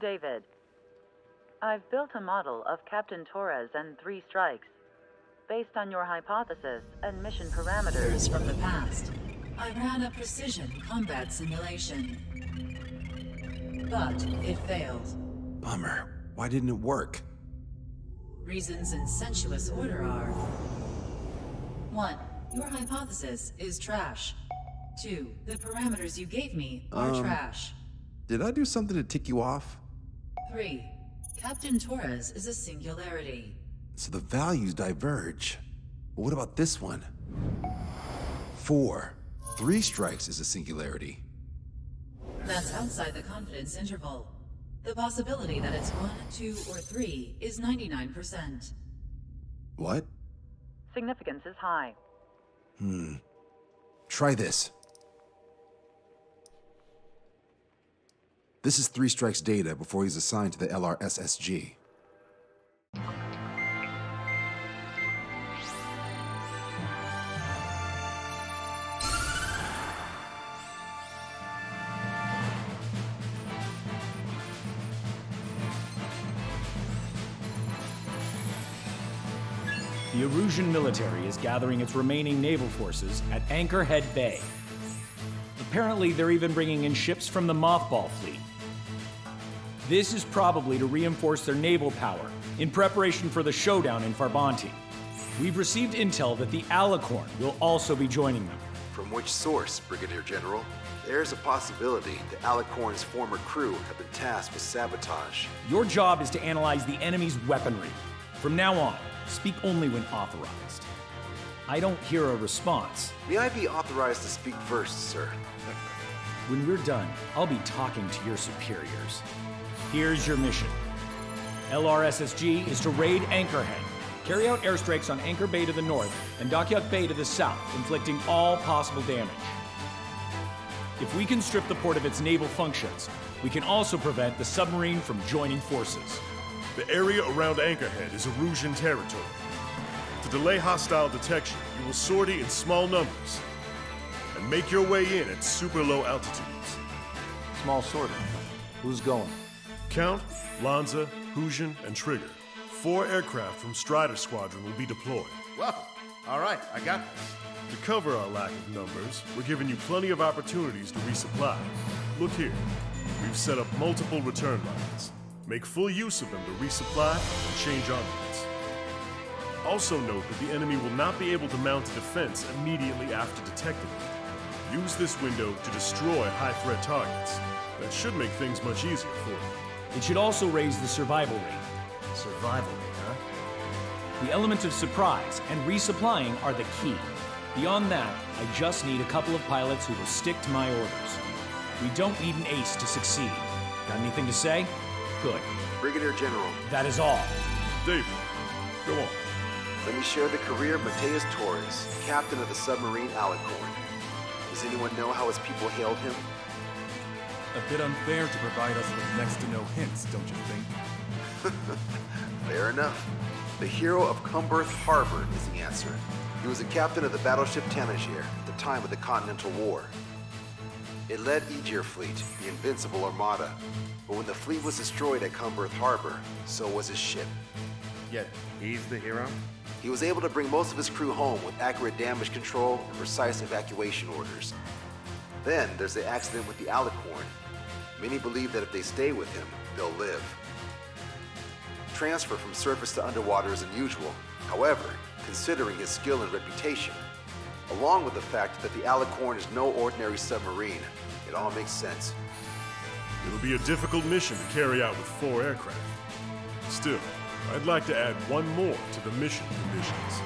David. I've built a model of Captain Torres and 3 strikes. Based on your hypothesis and mission parameters from the past, I ran a precision combat simulation. But it failed. Bummer. Why didn't it work? Reasons in sensuous order are... 1. Your hypothesis is trash. 2. The parameters you gave me are trash. Did I do something to tick you off? 3. Captain Torres is a singularity. So the values diverge. But what about this one? 4. 3 strikes is a singularity. That's outside the confidence interval. The possibility that it's 1, 2, or 3 is 99%. What? significance is high. Try this. This is 3 Strike's data before he's assigned to the LRSSG. The Erusian military is gathering its remaining naval forces at Anchorhead Bay. Apparently, they're even bringing in ships from the Mothball fleet. This is probably to reinforce their naval power in preparation for the showdown in Farbanti. We've received intel that the Alicorn will also be joining them. From which source, Brigadier General? There's a possibility the Alicorn's former crew have been tasked with sabotage. Your job is to analyze the enemy's weaponry. From now on, speak only when authorized. I don't hear a response. May I be authorized to speak first, sir? When we're done, I'll be talking to your superiors. Here's your mission. LRSSG is to raid Anchorhead, carry out airstrikes on Anchor Bay to the north and Dockyuk Bay to the south, inflicting all possible damage. If we can strip the port of its naval functions, we can also prevent the submarine from joining forces. The area around Anchorhead is Erusian territory. To delay hostile detection, you will sortie in small numbers and make your way in at super low altitudes. Small sortie. Who's going? Count, Lanza, Hujan, and Trigger. 4 aircraft from Strider Squadron will be deployed. Well, all right, I got this. To cover our lack of numbers, we're giving you plenty of opportunities to resupply. Look here. We've set up multiple return lines. Make full use of them to resupply and change armaments. Also note that the enemy will not be able to mount a defense immediately after detecting it. Use this window to destroy high-threat targets. That should make things much easier for you. It should also raise the survival rate. Survival rate, huh? The element of surprise and resupplying are the key. Beyond that, I just need a couple of pilots who will stick to my orders. We don't need an ace to succeed. Got anything to say? Good. Brigadier General. That is all. David, go on. Let me share the career of Mateus Torres, captain of the submarine Alicorn. Does anyone know how his people hailed him? A bit unfair to provide us with next to no hints, don't you think? Fair enough. The hero of Cumberth Harbor is the answer. He was a captain of the battleship Tanager at the time of the Continental War. It led Aegir Fleet, the Invincible Armada. But when the fleet was destroyed at Cumberth Harbor, so was his ship. Yet, he's the hero? He was able to bring most of his crew home with accurate damage control and precise evacuation orders. Then there's the accident with the Alicorn. Many believe that if they stay with him, they'll live. Transfer from surface to underwater is unusual. However, considering his skill and reputation, along with the fact that the Alicorn is no ordinary submarine, it all makes sense. It'll be a difficult mission to carry out with 4 aircraft. Still, I'd like to add 1 more to the mission conditions.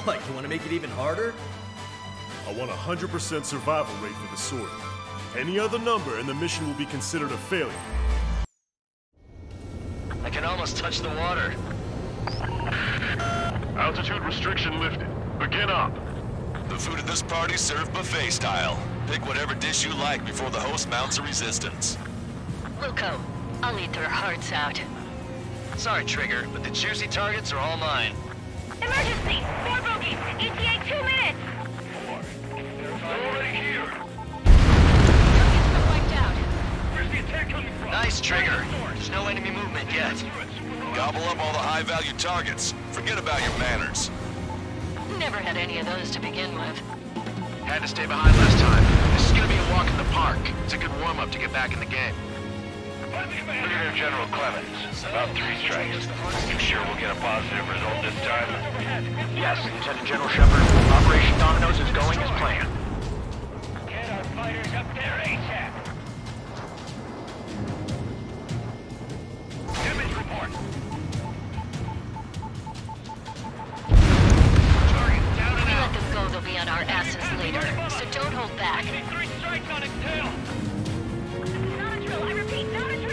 What, you want to make it even harder? I want a 100% survival rate for the sortie. Any other number and the mission will be considered a failure. I can almost touch the water. Altitude restriction lifted. Begin up. The food at this party served buffet style. Pick whatever dish you like before the host mounts a resistance. Wilco, I'll eat their hearts out. Sorry, Trigger, but the juicy targets are all mine. Emergency! 4 bogeys! ETA 2 minutes! They're already here. Targets are wiped out. We're Nice, Trigger. There's no enemy movement yet. Gobble up all the high-value targets. Forget about your manners. Never had any of those to begin with. Had to stay behind last time. This is gonna be a walk in the park. It's a good warm-up to get back in the game. Brigadier General Clemens, about 3 strikes. You sure we'll get a positive result this time? Yes, Lieutenant General Shepard. Operation Dominoes is going as planned. Get our fighters up there ASAP. Damage report. Target down and out. Let them go, they'll be on our asses later. So don't hold back. 3 strikes on its tail. Not a drill, I repeat, not a drill!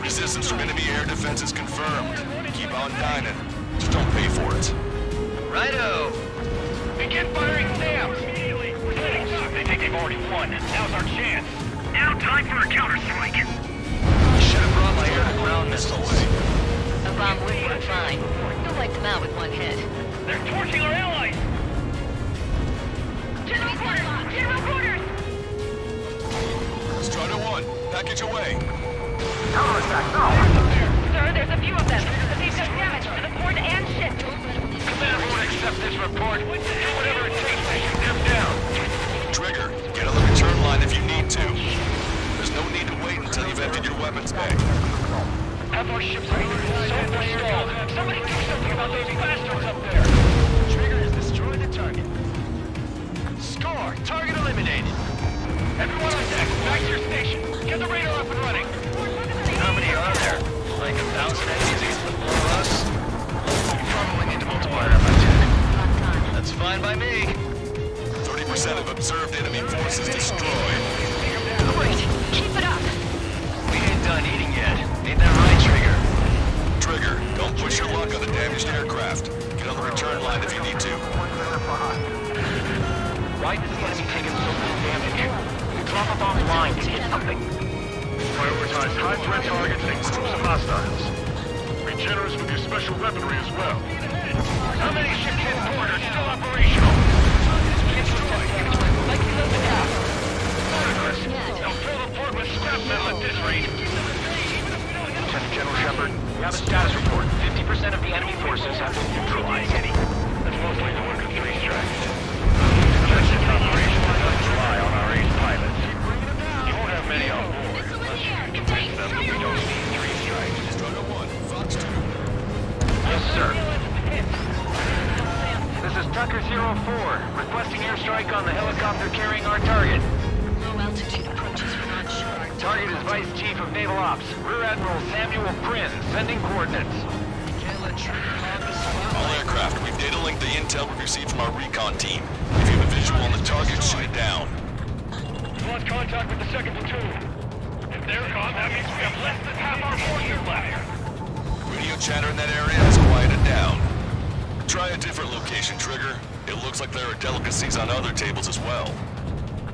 Resistance from enemy air defense is confirmed. Keep on dining. Just don't pay for it. Righto! Begin firing SAMs! Immediately! We're getting stuck! They think they've already won. Now's our chance. Now time for a counterstrike. Should have brought my air-to-ground missiles. A bomb would work fine. You'll wipe them out with one hit. They're torching our allies! General quarters! General quarters! Strider 1, package away. Counterattack, no! Sir, there's a few of them. They've done damage to the port and ship. Command won't accept this report. Do whatever it takes to shoot them down. Trigger, get on the return line if you need to. There's no need to wait until you've emptied your weapons bag. Have our ships so stalled. Somebody do something about those bastards up there. Trigger has destroyed the target. Score! Target eliminated. Everyone on deck, back to your station. Get the radar up and running. How many are there? Like 1,000 enemies against the 4 of us? You probably need to multiply that by 10. That's fine by me. 30% of observed enemy forces destroyed. Great! Keep it up! We ain't done eating yet. Ain't that right, Trigger? Trigger, don't push your luck on the damaged aircraft. Get on the return line if you need to. Why does the enemy take so little damage? Drop a bomb line to hit something. Prioritize high-threat targets and groups of hostiles. Be generous with your special weaponry as well. How many ships headquarters are still operational? They'll fill the port with scrap metal at this rate. Lieutenant General Shepard, we have a status report. 50% of the enemy forces have been neutralized. That's mostly the work of 3 strikes. This operation doesn't rely on our ace pilots. You won't have many on board unless you can convince them that we don't need 3 strikes. Strider 1, Fox 2. Yes, sir. This is Tucker 04, requesting airstrike on the helicopter carrying our target. Low altitude approaches from onshore. Target is Vice Chief of Naval Ops, Rear Admiral Samuel Prinn, sending coordinates. All aircraft, we've data linked the intel we received from our recon team. If you have a visual on the target, shoot it down. We lost contact with the 2nd platoon. If they're gone, that means we have less than half our forces left. Radio chatter in that area has quieted down. Try a different location, Trigger. It looks like there are delicacies on other tables as well.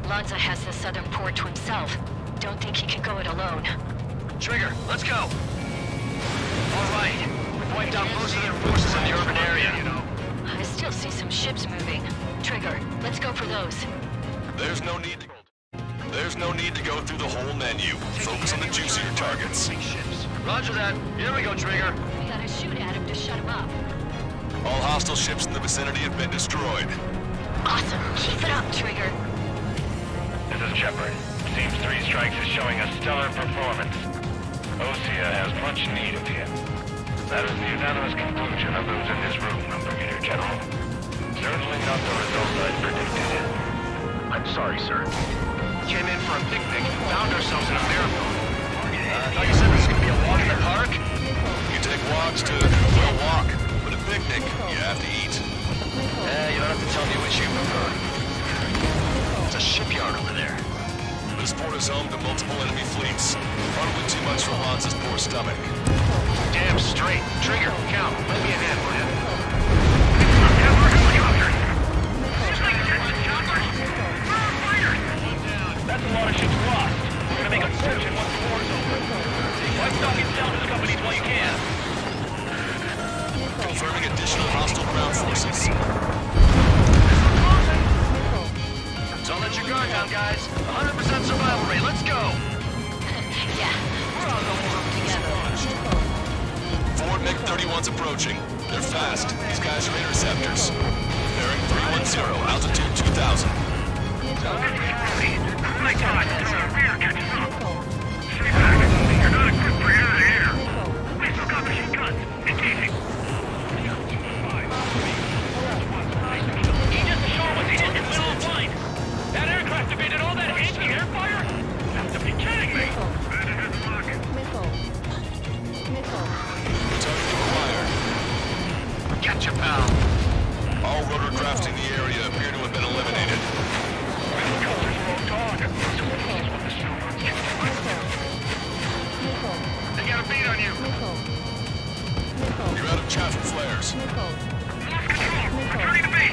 Lanza has the southern port to himself. Don't think he can go it alone. Trigger, let's go! All right. We've wiped out most of their forces in the urban area. I still see some ships moving. Trigger, let's go for those. There's no need to go through the whole menu. Focus on the juicier targets. Roger that. Here we go, Trigger. We gotta shoot at him to shut him up. All hostile ships in the vicinity have been destroyed. Awesome. Keep it up, Trigger. This is Shepard. Seems 3 strikes is showing a stellar performance. Osea has much need of him. That is the unanimous conclusion of those in this room, Brigadier General. Certainly not the result I predicted. I'm sorry, sir. Came in for a picnic and found ourselves in a marathon. I thought you said this was going to be a walk in the park? You take walks to, well, walk. But a picnic, you have to eat. You don't have to tell me which you prefer. It's a shipyard over there. This port is home to multiple enemy fleets. Probably too much for Lanza's poor stomach. Damn straight. Trigger, count. Let me a hand, will ya? That's a lot of ships lost. We're gonna make a fortune once the war's over. Why stock in salvage companies while you can? Confirming additional hostile ground forces. It's Don't let your guard down, guys. 100% survival rate. Let's go. Yeah, we're all going home together. Forward MiG-31's approaching. They're fast. These guys are interceptors. Bearing 310, altitude 2000. My God, the rear catches up. Stay back. You're not equipped for air-to-air. We still got machine guns. Engaging. He just ashore was hit in the middle of line. That aircraft evaded all that anti-air fire? You have to be kidding me. Target acquired. Gotcha, pal. All rotorcraft in the area appear to have been eliminated. They got a beat on you. You're out of chaff and flares. Lost control. Returning to base.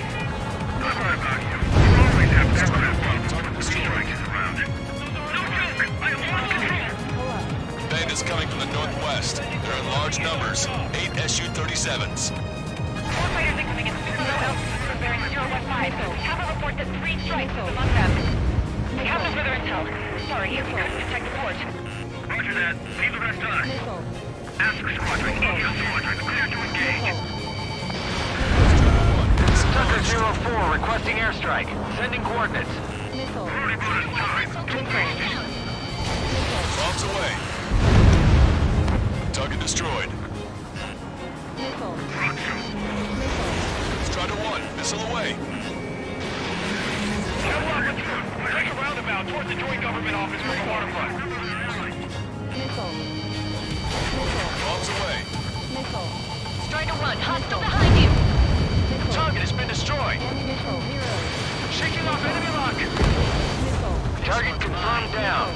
Don't worry about you. You always have to have that strikes around. No joke. I have lost control. Band is coming from the northwest. They're in large numbers. 8 Su-37s. Warfighters incoming at 20 altitude bearing 015. Have a report that 3 strikes is among them. We have no further intel. Sorry, we couldn't detect the port. Roger that. Leave the rest to us. Ask Squadron. Eagle Squadron. Clear to engage. Tucker 04 requesting airstrike. Sending coordinates. Rudy bonus time. Bombs away. Target destroyed. Strider 1, missile away. Take a roundabout towards the Joint Government Office from the waterfront. Bombs away. Strider 1, hostile behind you. Target has been destroyed. Shaking off enemy lock. Target confirmed down.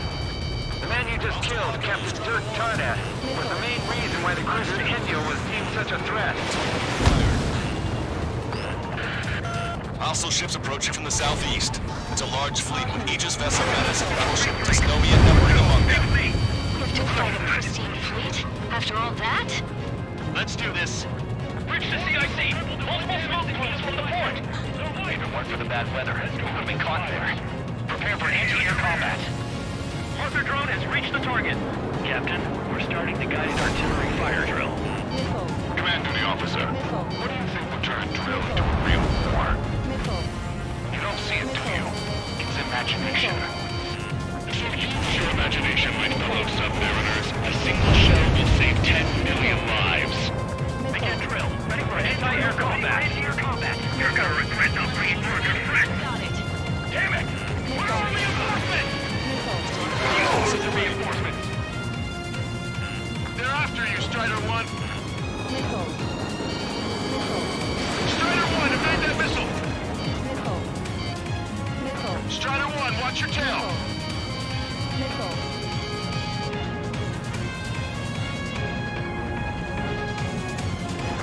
The man you just killed, Captain Dirk Tardat, was the main reason why the cruiser Indio was deemed such a threat. Hostile ships approaching from the southeast. It's a large fleet with Aegis vessel menace and battleship Dystonia numbering among them. We've just fight a pristine fleet. After all that? Let's do this. Bridge to CIC. Multiple smoke plumes from the port. If it weren't for the bad weather, we would have been caught there. Prepare for anti-air combat. Arthur drone has reached the target. Captain, we're starting the guided artillery fire drill. Command to the officer. What do you think will turn drill into a real war? You don't see it, do you? It's imagination. If you use your imagination like close-up mariners, a single shell will save 10 million lives. Begin drill. Ready for anti-air combat. Anti-air combat. You're gonna regret not bringing more good friends. Got it. Damn it! Where are the reinforcements? Use the reinforcements. They're after you, Strider 1. Strider 1, evade that missile. Strider 1, watch your tail.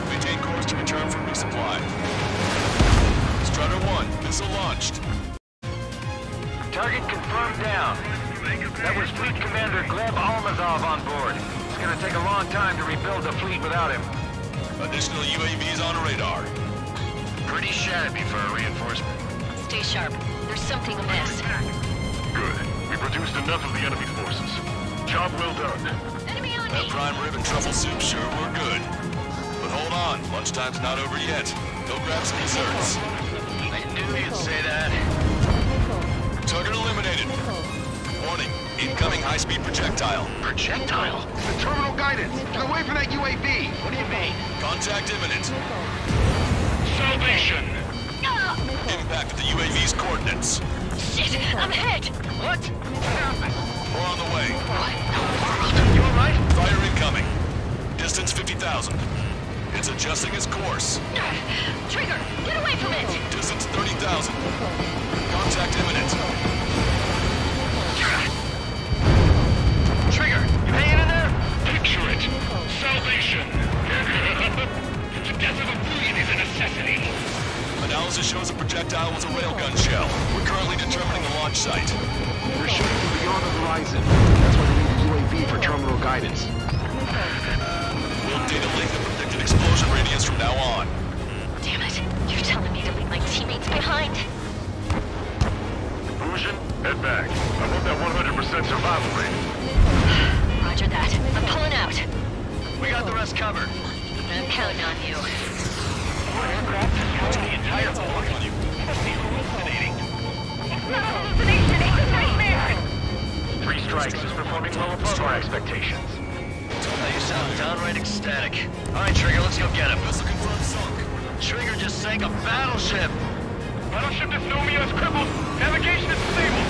Maintain course to return for resupply. Strider 1, missile launched. Target confirmed down. That was Fleet Commander Gleb Almazov on board. It's gonna take a long time to rebuild the fleet without him. Additional UAVs on radar. Pretty shabby for a reinforcement. Stay sharp. There's something amiss. Good. We produced enough of the enemy forces. Job well done. Enemy on That me. prime rib and truffle soup sure were good. But hold on, lunchtime's not over yet. Go grab some desserts. I knew you'd say that. Target eliminated. Warning, incoming high-speed projectile. Projectile? The terminal guidance! Get away from that UAV! What do you mean? Contact imminent. Salvation! Ah! Impact at the UAV's coordinates. Shit! I'm hit! What? What happened? More on the way. What in the world? You alright? Fire incoming. Distance 50,000. It's adjusting its course. Trigger! Get away from it! Distance 30,000. Contact imminent. Trigger, you hanging in there? Picture it! Salvation! The death of a billion is a necessity! Analysis shows the projectile was a railgun shell. We're currently determining the launch site. They're shooting from beyond the horizon. That's why they need a UAV for terminal guidance. We'll data link the predicted explosion radius from now on. Damn it. You're telling me to leave my teammates behind? expectations. Now you sound downright ecstatic. Alright, Trigger, let's go get him. Vessel confirmed sunk. Trigger just sank a battleship! Battleship Dystonia is crippled. Navigation is disabled.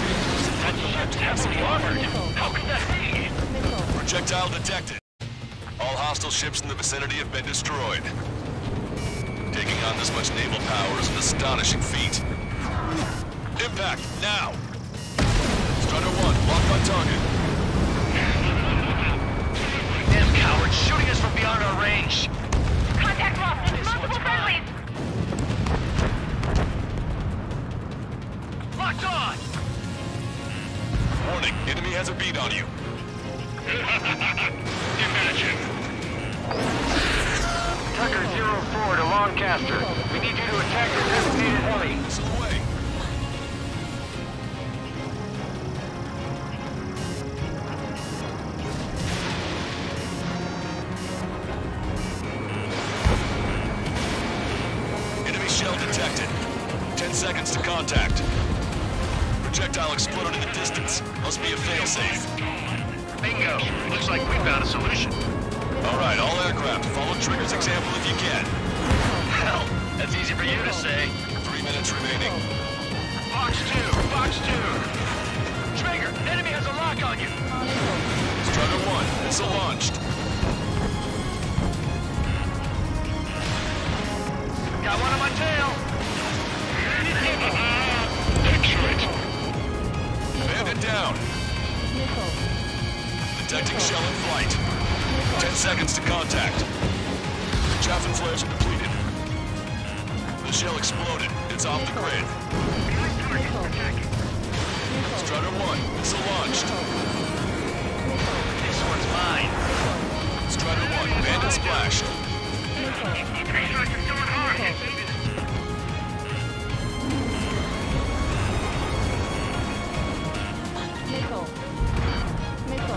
That ship's heavily armored. How could that be? Projectile detected. All hostile ships in the vicinity have been destroyed. Taking on this much naval power is an astonishing feat. Impact, now! Strider 1, locked on target. Damn cowards, shooting us from beyond our range. Contact lost. Multiple friendlies. Locked on! Warning, enemy has a beat on you. Imagine. Tucker 04 to Lancaster. We need you to attack the designated heli. Missile away. Enemy shell detected. 10 seconds to contact. Projectile exploded in the distance. Must be a failsafe. Bingo! Looks like we found a solution. Alright, all aircraft, follow Trigger's example if you can. Hell, that's easy for you to say. 3 minutes remaining. Box 2! Box 2! Trigger, enemy has a lock on you! Strider 1, missile launched. Got one on my tail! Excellent. Bandit down. Detecting shell in flight. 10 seconds to contact. Chaff and flares are depleted. The shell exploded. It's off the grid. Strider 1, missile launched. This one's mine. Strider 1, bandit splashed.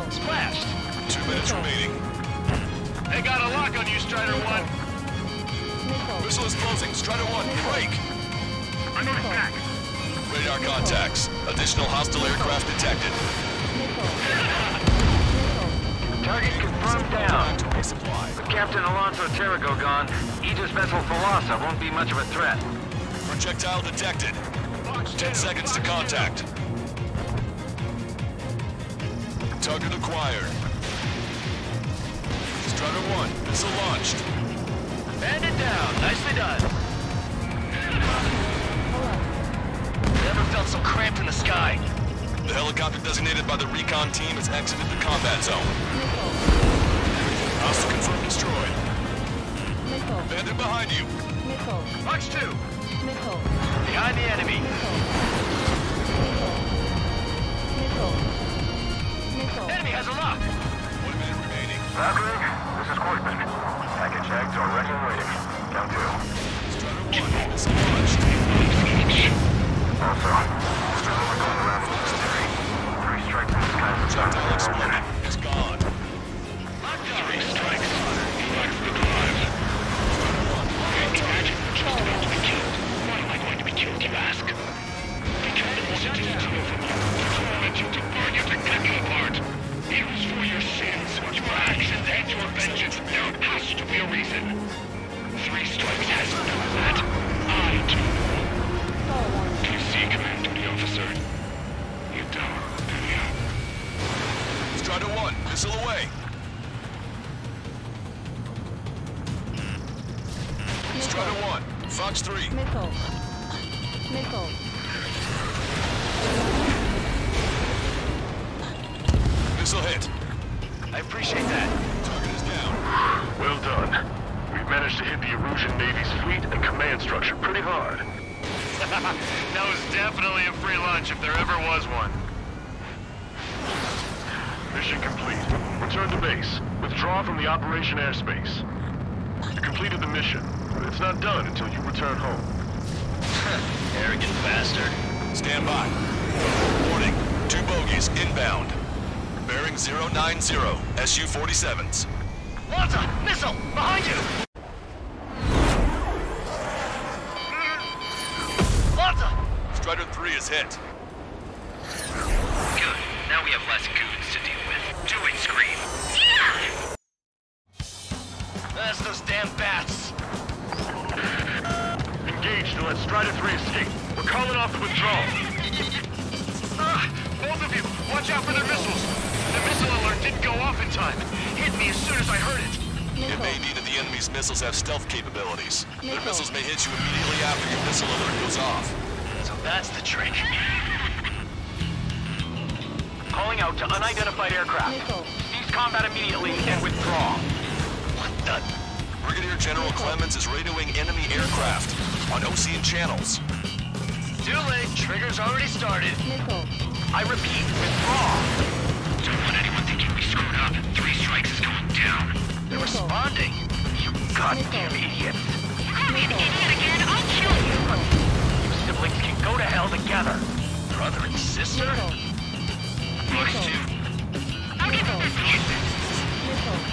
Splashed! 2 minutes remaining. They got a lock on you, Strider 1. Missile is closing. Strider 1, break. Radar contacts. Additional hostile aircraft detected. Target confirmed down. To resupply. With Captain Alonso Terrigo gone, Aegis vessel Thalassa won't be much of a threat. Projectile detected. 10 seconds to contact. Target acquired. Strider 1, missile launched. Bandit down. Nicely done. Never felt so cramped in the sky. The helicopter designated by the recon team has exited the combat zone. Hostile confirmed destroyed. Bandit behind you. Box 2. Behind the enemy. Enemy has a lock. 1 minute remaining. Valkyrie, this is Quartman. Package tagged or ready and waiting. Count 2. Strider 1, missile launched. Also, still only going around for this theory. 3 strikes in this kind of Projectile exploded. It's gone. 3 strikes. Flex the drive. Imagine just about to be killed. Why am I going to be killed, you ask? Because the messages to know from you. I want you to burn your technical apart. It was for your sins, your actions, and your vengeance. There has to be a reason. 3 strikes has done that. I do. Do you see, Command Duty Officer? You don't, do you? Strider 1, missile away. Strider 1, Fox 3. Missile hit. I appreciate that. Target is down. Well done. We've managed to hit the Erusian Navy's fleet and command structure pretty hard. That was definitely a free lunch if there ever was one. Mission complete. Return to base. Withdraw from the operation airspace. You completed the mission, but it's not done until you return home. Arrogant bastard. Stand by. Warning, 2 bogies inbound. Bearing 090, Su-47s. Lanza! Missile! Behind you! Lanza! Strider 3 is hit. Good. Now we have less goons to deal with. Do it, Scream. Yeah! That's those damn bats. Engage to let Strider 3 escape. We're calling off the withdrawal. Both of you, watch out for their missiles. The missile alert didn't go off in time. Hit me as soon as I heard it. It may be that the enemy's missiles have stealth capabilities. Their missiles may hit you immediately after your missile alert goes off. So that's the trick. Calling out to unidentified aircraft. Cease combat immediately and withdraw. What the? Brigadier General Clemens is radioing enemy aircraft on Ocean channels. Too late. Trigger's already started. I repeat, withdraw. Don't want anyone thinking we screwed up. 3 strikes is going down. They're responding. You goddamn idiots. You call me an idiot again, I'll kill you. You siblings can go to hell together. Brother and sister? Box 2. I'll give you this.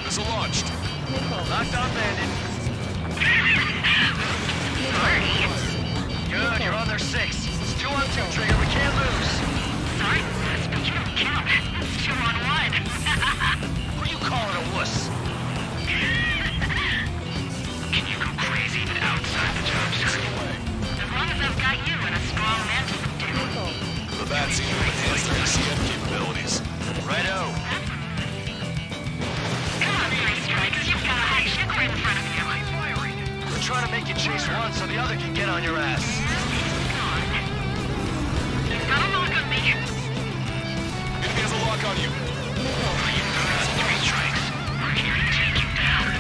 Missile launched. Locked on bandit. Good, you're on their 6. It's 2 on 2, Trigger. We can't lose. Sorry, but you don't count. It's 2 on 1. Who are you calling a wuss? Can you go crazy even outside the job scope? As long as I've got you and a strong mental, dude. The bats seem to enhance their ECM capabilities. Righto. Come on, 3 strikes. You've got a high sugar in front of you. We're trying to make you chase one so the other can get on your ass. He's got a lock on me. Enemy has a lock on you. 3 strikes. We're here to take you down.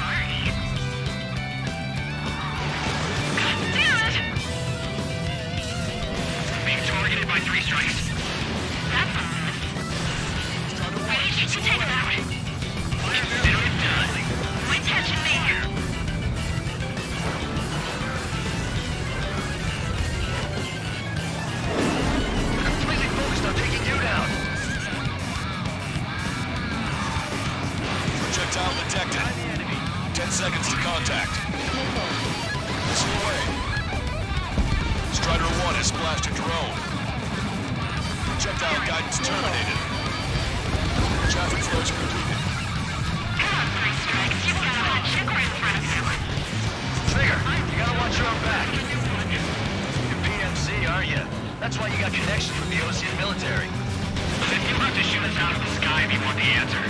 Sorry. God damn it! Being targeted by 3 strikes. That's a miss. Ready to take him out. Consider it done. Quit catching me. Completely focused on taking you down. Projectile detected. 10 seconds to contact. Missile away. Strider 1 has splashed a drone. Projectile guidance terminated. Traffic flows completed. Come on, 3 strikes. You've got a hot sugar in front of you. Trigger, you gotta watch your own back. You're PMC, aren't you? That's why you got connections with the Ocean military. Then you have to shoot us out of the sky if you want the answer.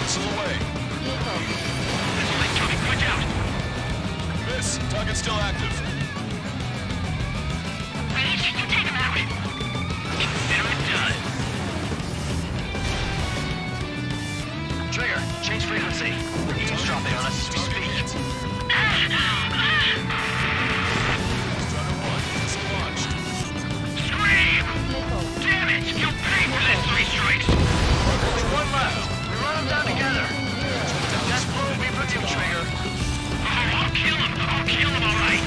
Missile away. Missile incoming. Watch out. Miss. Target still active. Ready to take him out. Consider it done. Trigger, change frequency. Eavesdropping on us as we speak. Strider 1 is launched. Scream! Damn it! You'll pay for this 3 strikes! Only 1 left. We run them down together. That's blow we put you, Trigger. Oh, I'll kill him! I'll kill him, alright!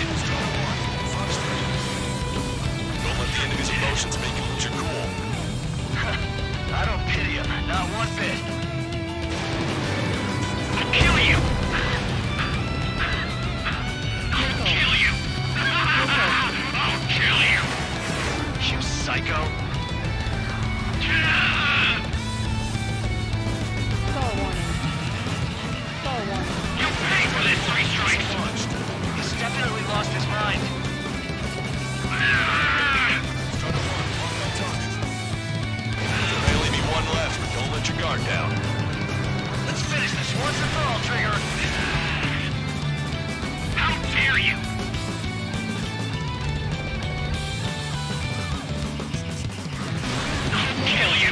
Don't let the enemy's emotions make you lose your cool. I don't pity him. Not one bit. I'll kill you! I'll kill you! I'll kill you! You psycho. You'll pay for this 3 strikes! He's definitely lost his mind. Strider 1, lock on target. There may only be 1 left, but don't let your guard down. Let's finish this once and for all, Trigger. How dare you! I'll kill you!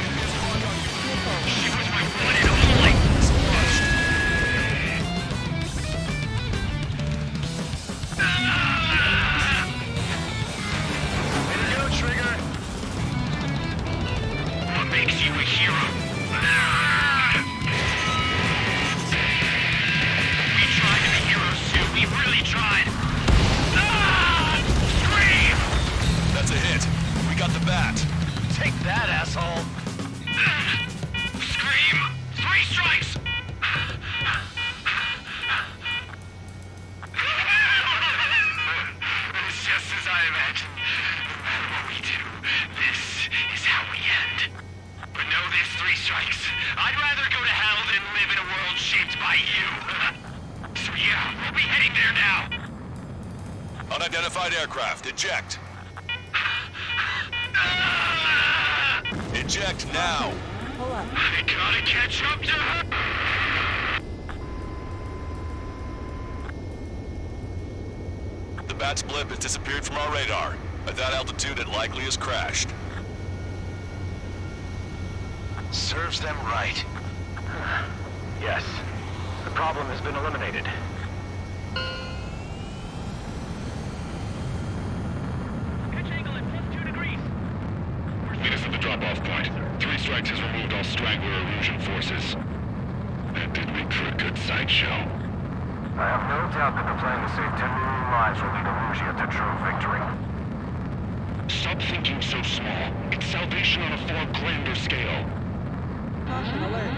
She was my one and only! Way to go, Trigger. What makes you a hero? We tried to be heroes too. We really tried. Scream! That's a hit. We got the bat. Take that, asshole. Scream! 3 strikes! It's just as I imagined. What we do, this is how we end. strikes. I'd rather go to hell than live in a world shaped by you. So yeah, we'll be heading there now. Unidentified aircraft, eject. Eject now. Pull up. I gotta catch up to her. The Bat's blip has disappeared from our radar. At that altitude, it likely has crashed. Serves them right. Yes. The problem has been eliminated. Pitch angle at +2 degrees. Meet us at the drop-off point. 3 strikes has removed all straggler erosion forces. That did make for a good sideshow. I have no doubt that the plan to save 10 million lives will lead Erusia to true victory. Stop thinking so small. It's salvation on a far grander scale. Caution alert.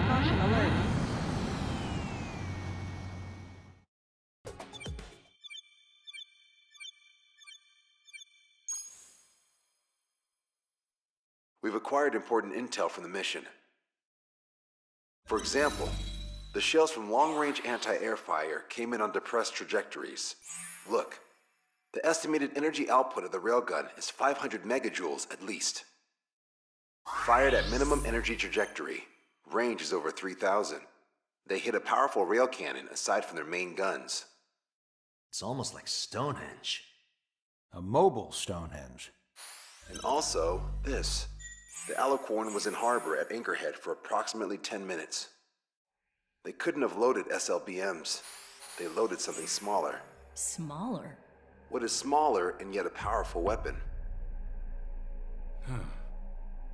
Caution alert. We've acquired important intel from the mission. For example, the shells from long-range anti-air fire came in on depressed trajectories. Look, the estimated energy output of the railgun is 500 megajoules at least. Fired at minimum energy trajectory, range is over 3,000. They hit a powerful rail cannon aside from their main guns. It's almost like Stonehenge. A mobile Stonehenge. And also, this. The Alicorn was in harbor at Anchorhead for approximately 10 minutes. They couldn't have loaded SLBMs. They loaded something smaller. Smaller? What is smaller and yet a powerful weapon?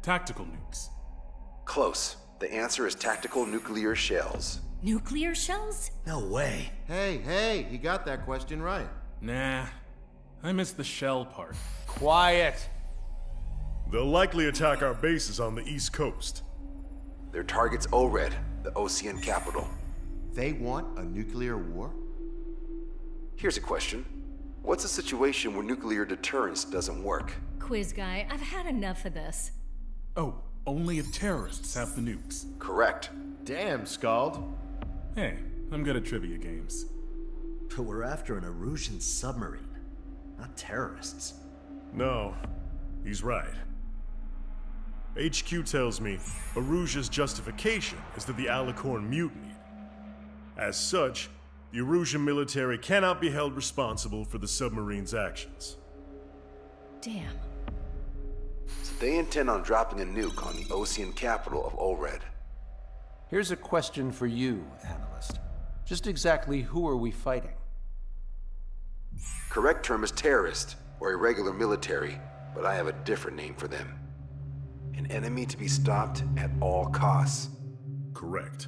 Tactical nukes. Close. The answer is tactical nuclear shells. Nuclear shells? No way. Hey, he got that question right. Nah, I missed the shell part. Quiet! They'll likely attack our bases on the East Coast. Their target's ORED, the Ocean capital. They want a nuclear war? Here's a question. What's a situation where nuclear deterrence doesn't work? Quiz guy, I've had enough of this. Oh, only if terrorists have the nukes. Correct. Damn, Scald. Hey, I'm good at trivia games. But we're after an Erusian submarine, not terrorists. No, he's right. HQ tells me Erusia's justification is that the Alicorn mutinied. As such, the Erusian military cannot be held responsible for the submarine's actions. Damn. So they intend on dropping a nuke on the Ocean capital of ORED. Here's a question for you, analyst. Just exactly who are we fighting? Correct term is terrorist, or irregular military, but I have a different name for them. An enemy to be stopped at all costs. Correct.